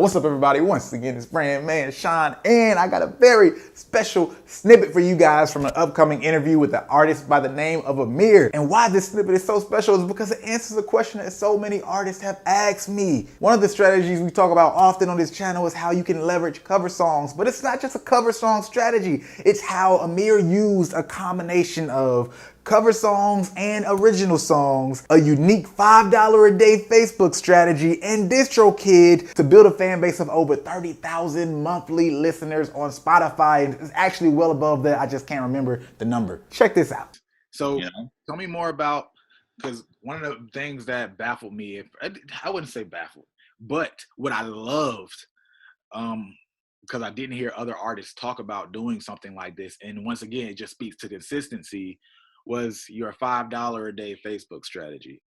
What's up, everybody? Once again, it's brand man Sean, and I got a very special snippet for you guys from an upcoming interview with an artist by the name of Amir. And why this snippet is so special is because it answers a question that so many artists have asked me. One of the strategies we talk about often on this channel is how you can leverage cover songs, but it's not just a cover song strategy. It's how Amir used a combination of cover songs and original songs, a unique $5 a day Facebook strategy, and DistroKid to build a fan base of over 30,000 monthly listeners on Spotify. And it's actually well above that. I just can't remember the number. Check this out. So tell me more about, because one of the things that baffled me, I wouldn't say baffled, but what I loved, because I didn't hear other artists talk about doing something like this. And once again, it just speaks to consistency, was your $5 a day Facebook strategy.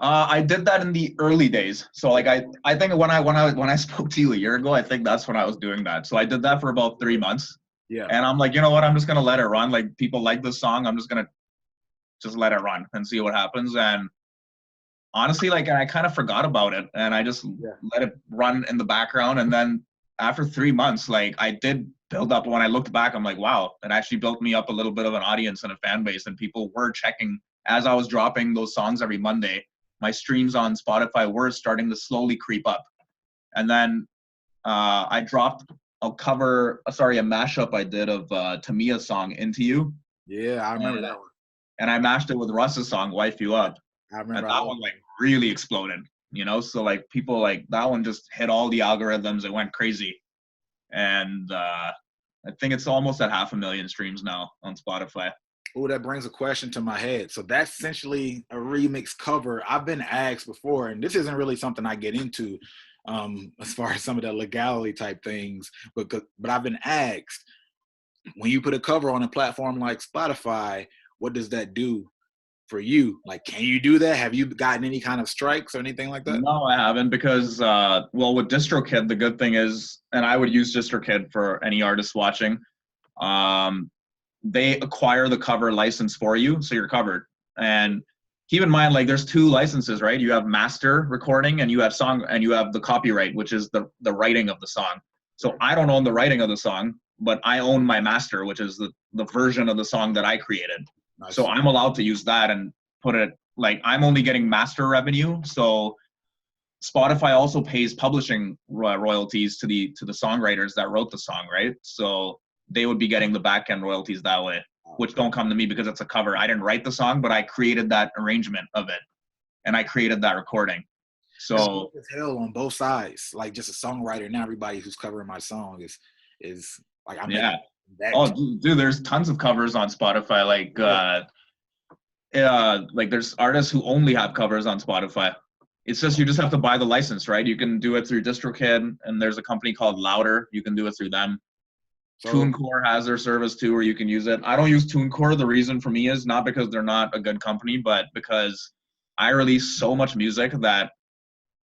I did that in the early days. So like I think when I spoke to you a year ago, I think that's when I was doing that. So I did that for about 3 months. Yeah. And I'm like, you know what? I'm just gonna let it run. Like people like this song. I'm just gonna let it run and see what happens. And honestly, like I kind of forgot about it and I just let it run in the background. And then after 3 months, like I did build up. When I looked back, I'm like, wow, it actually built me up a little bit of an audience and a fan base. And people were checking as I was dropping those songs every Monday. My streams on Spotify were starting to slowly creep up. And then I dropped a mashup I did of Tamia's song Into You. Yeah, I remember that one. And I mashed it with Russ's song Wife You Up. I remember that one like really exploded, you know? So like people like that one just hit all the algorithms. It went crazy. And I think it's almost at 500,000 streams now on Spotify. Oh, that brings a question to my head. So that's essentially a remix cover. I've been asked before, and this isn't really something I get into as far as some of the legality type things, but I've been asked, when you put a cover on a platform like Spotify, what does that do for you? Like, can you do that? Have you gotten any kind of strikes or anything like that? No, I haven't, because with DistroKid, the good thing is, and I would use DistroKid for any artist watching, they acquire the cover license for you, so you're covered. And keep in mind, like there's two licenses, right? You have master recording and you have song, and you have the copyright, which is the writing of the song. So I don't own the writing of the song, but I own my master, which is the version of the song that I created. Nice. So I'm allowed to use that and put it, like I'm only getting master revenue. So Spotify also pays publishing royalties to the songwriters that wrote the song, right? So they would be getting the back end royalties that way, which don't come to me because it's a cover. I didn't write the song, but I created that arrangement of it, and I created that recording. So it's hell on both sides. Like just a songwriter, now everybody who's covering my song is like, I'm dude, there's tons of covers on Spotify. Like there's artists who only have covers on Spotify. It's just you just have to buy the license, right? You can do it through DistroKid, and there's a company called Louder. You can do it through them. So, TuneCore has their service too, where you can use it. I don't use TuneCore. The reason for me is not because they're not a good company, but because I release so much music that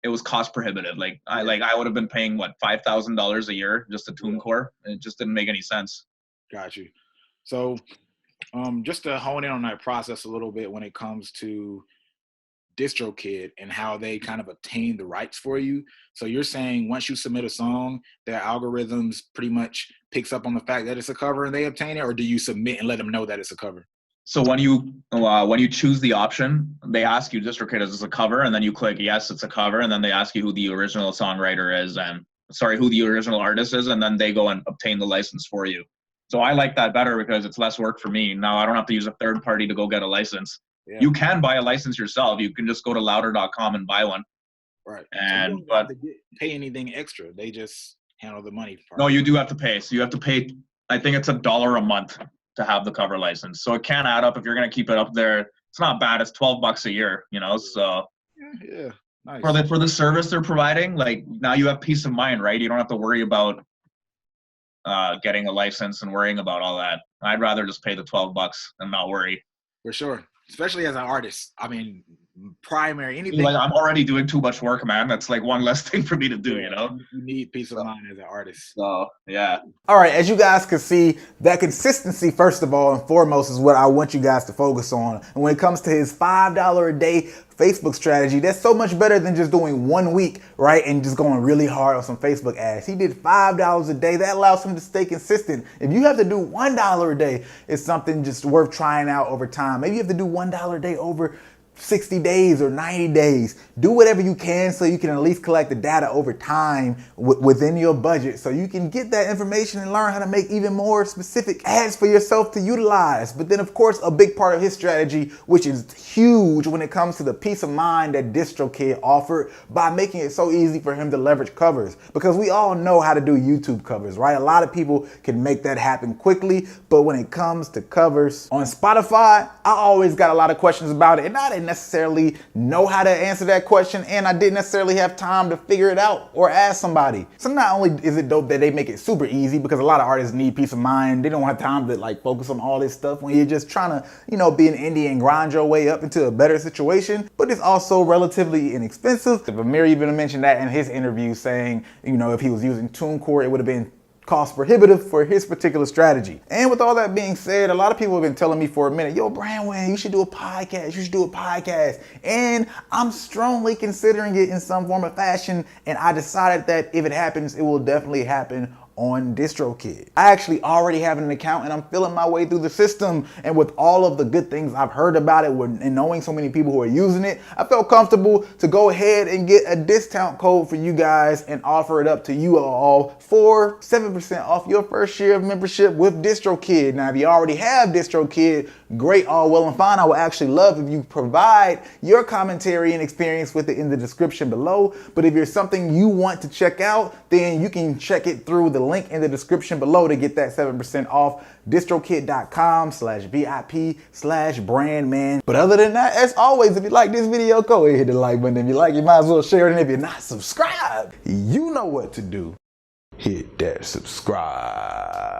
it was cost prohibitive. I would have been paying $5,000 a year just to TuneCore. It just didn't make any sense. Got you. So, just to hone in on that process a little bit when it comes to DistroKid and how they kind of obtain the rights for you. So you're saying once you submit a song, their algorithms pretty much picks up on the fact that it's a cover and they obtain it, or do you submit and let them know that it's a cover? So when you choose the option, they ask you, DistroKid, is this a cover? And then you click yes, it's a cover, and then they ask you who the original songwriter is who the original artist is, and then they go and obtain the license for you. So I like that better because it's less work for me. Now I don't have to use a third party to go get a license. Yeah. You can buy a license yourself. You can just go to louder.com and buy one. Right. And so you don't have to pay anything extra. They just handle the money part. No, you do have to pay. So you have to pay, I think it's $1 a month to have the cover license. So it can add up if you're going to keep it up there. It's not bad. It's $12 a year, you know? So yeah. Nice. For the service they're providing, like now you have peace of mind, right? You don't have to worry about getting a license and worrying about all that. I'd rather just pay the $12 and not worry. For sure. Especially as an artist. I mean, primary, anything. Like, I'm already doing too much work, man. That's like one less thing for me to do, you know? You need peace of mind as an artist. So, yeah. All right, as you guys can see, that consistency, first of all and foremost, is what I want you guys to focus on. And when it comes to his $5 a day Facebook strategy, that's so much better than just doing 1 week, right? And just going really hard on some Facebook ads. He did $5 a day. That allows him to stay consistent. If you have to do $1 a day, it's something just worth trying out over time. Maybe you have to do $1 a day over 60 days or 90 days. Do whatever you can so you can at least collect the data over time within your budget, so you can get that information and learn how to make even more specific ads for yourself to utilize. But then, of course, a big part of his strategy, which is huge when it comes to the peace of mind that DistroKid offered, by making it so easy for him to leverage covers. Because we all know how to do YouTube covers, right? A lot of people can make that happen quickly, but when it comes to covers on Spotify, I always got a lot of questions about it, and I didn't necessarily know how to answer that question, and I didn't necessarily have time to figure it out or ask somebody. So not only is it dope that they make it super easy, because a lot of artists need peace of mind. They don't have time to like focus on all this stuff when you're just trying to, you know, be an indie and grind your way up into a better situation. But it's also relatively inexpensive. Amir even mentioned that in his interview, saying, you know, if he was using TuneCore, it would have been cost prohibitive for his particular strategy. And with all that being said, a lot of people have been telling me for a minute, yo, Brandwin, you should do a podcast. You should do a podcast. And I'm strongly considering it in some form of fashion. And I decided that if it happens, it will definitely happen on DistroKid. I actually already have an account and I'm feeling my way through the system. And with all of the good things I've heard about it and knowing so many people who are using it, I felt comfortable to go ahead and get a discount code for you guys and offer it up to you all for 7% off your first year of membership with DistroKid. Now, if you already have DistroKid, great, all well and fine. I would actually love if you provide your commentary and experience with it in the description below. But if there's something you want to check out, then you can check it through the link in the description below to get that 7% off. distrokid.com/VIP/brandman. But other than that, as always, if you like this video, go ahead and hit the like button. If you like, you might as well share it. And if you're not subscribed, you know what to do. Hit that subscribe